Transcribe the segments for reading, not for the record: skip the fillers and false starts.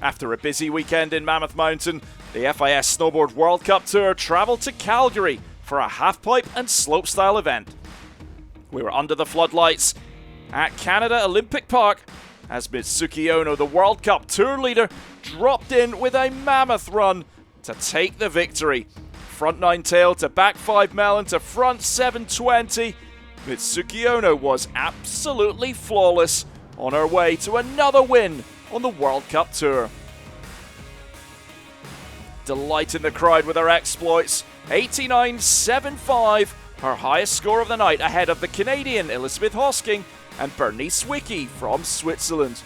After a busy weekend in Mammoth Mountain, the FIS Snowboard World Cup Tour travelled to Calgary for a halfpipe and slopestyle event. We were under the floodlights at Canada Olympic Park as Mitsuki Ono, the World Cup Tour leader, dropped in with a mammoth run to take the victory. Front 9 tail to back 5 melon to front 720. Mitsuki Ono was absolutely flawless on her way to another win on the World Cup Tour. Delighting the crowd with her exploits, 89.75, her highest score of the night, ahead of the Canadian Elizabeth Hosking and Bernice Wicki from Switzerland.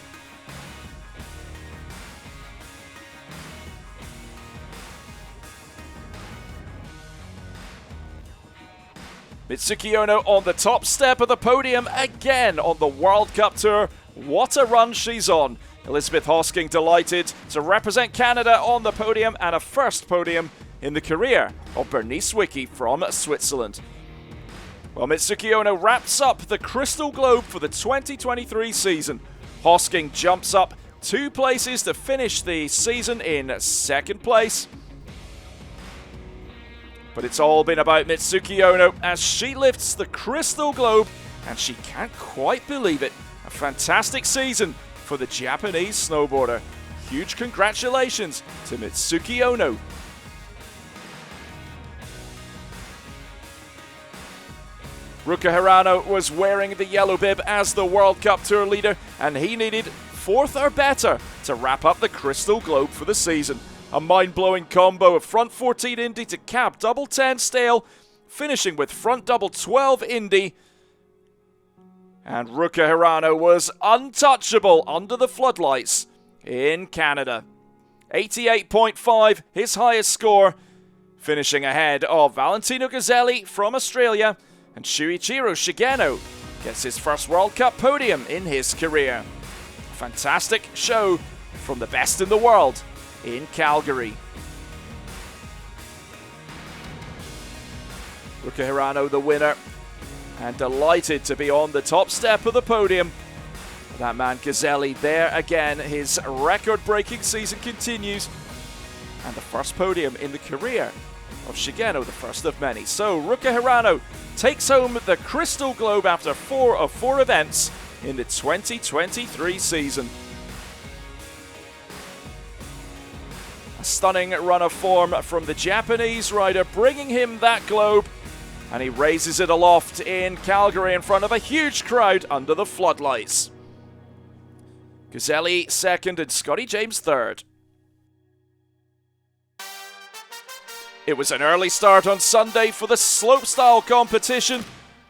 Mitsuki Ono on the top step of the podium again on the World Cup Tour. What a run she's on. Elizabeth Hosking delighted to represent Canada on the podium, and a first podium in the career of Bernice Wicki from Switzerland. Well, Mitsuki Ono wraps up the Crystal Globe for the 2023 season. Hosking jumps up 2 places to finish the season in second place. But it's all been about Mitsuki Ono as she lifts the Crystal Globe, and she can't quite believe it. A fantastic season for the Japanese snowboarder. Huge congratulations to Mitsuki Ono. Ruka Hirano was wearing the yellow bib as the World Cup Tour leader, and he needed 4th or better to wrap up the Crystal Globe for the season. A mind-blowing combo of front 14 Indy to cap double 10 stale, finishing with front double 12 Indy. And Ruka Hirano was untouchable under the floodlights in Canada. 88.5, his highest score, finishing ahead of Valentino Gazzelli from Australia, and Shuichiro Shigeno gets his first World Cup podium in his career. Fantastic show from the best in the world in Calgary. Ruka Hirano the winner, and delighted to be on the top step of the podium. That man Gazzelli there again, his record-breaking season continues, and the first podium in the career of Shigeno, the first of many. So Ruka Hirano takes home the Crystal Globe after 4 of 4 events in the 2023 season. A stunning run of form from the Japanese rider, bringing him that globe, and he raises it aloft in Calgary in front of a huge crowd under the floodlights. Gazzelli second and Scotty James third. It was an early start on Sunday for the slopestyle competition.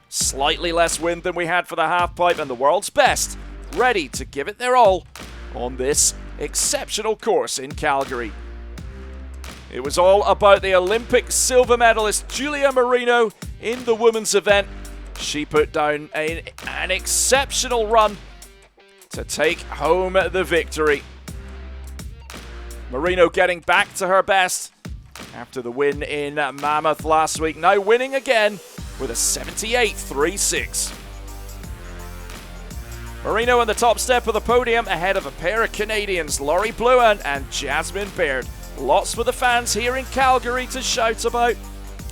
Slightly less wind than we had for the halfpipe, and the world's best ready to give it their all on this exceptional course in Calgary. It was all about the Olympic silver medalist Giulia Marino in the women's event. She put down an exceptional run to take home the victory. Marino getting back to her best after the win in Mammoth last week, now winning again with a 78.36. Marino on the top step of the podium ahead of a pair of Canadians, Laurie Blouin and Jasmine Baird. Lots for the fans here in Calgary to shout about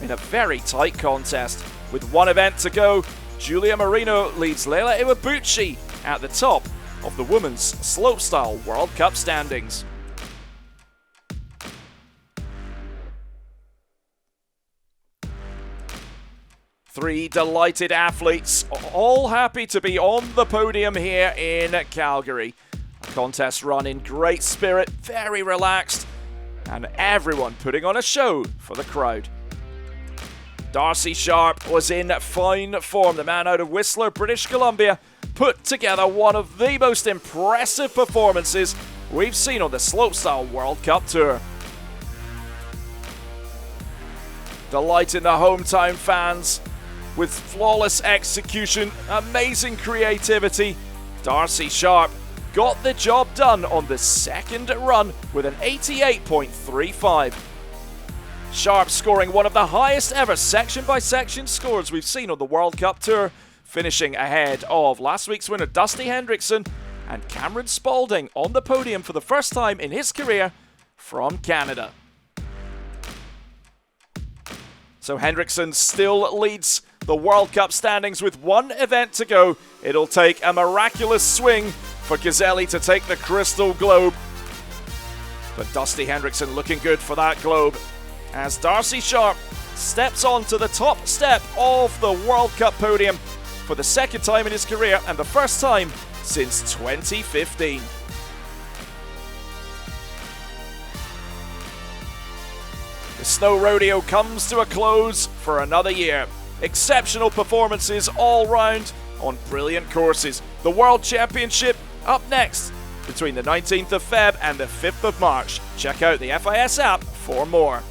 in a very tight contest. With 1 event to go, Giulia Marino leads Leila Iwabuchi at the top of the women's slopestyle World Cup standings. Three delighted athletes, all happy to be on the podium here in Calgary. A contest run in great spirit, very relaxed, and everyone putting on a show for the crowd. Darcy Sharp was in fine form. The man out of Whistler, British Columbia, put together one of the most impressive performances we've seen on the Slopestyle World Cup Tour. Delighting the hometown fans with flawless execution, amazing creativity. Darcy Sharp got the job done on the second run with an 88.35. Sharp scoring one of the highest ever section-by-section scores we've seen on the World Cup Tour, finishing ahead of last week's winner Dusty Hendrickson and Cameron Spaulding on the podium for the first time in his career from Canada. So Henriksen still leads the World Cup standings with one event to go. It'll take a miraculous swing for Gazzelli to take the Crystal Globe. But Dusty Henriksen looking good for that globe as Darcy Sharp steps on to the top step of the World Cup podium for the second time in his career and the first time since 2015. The Snow Rodeo comes to a close for another year. Exceptional performances all round on brilliant courses. The World Championship up next between the 19th of Feb and the 5th of March. Check out the FIS app for more.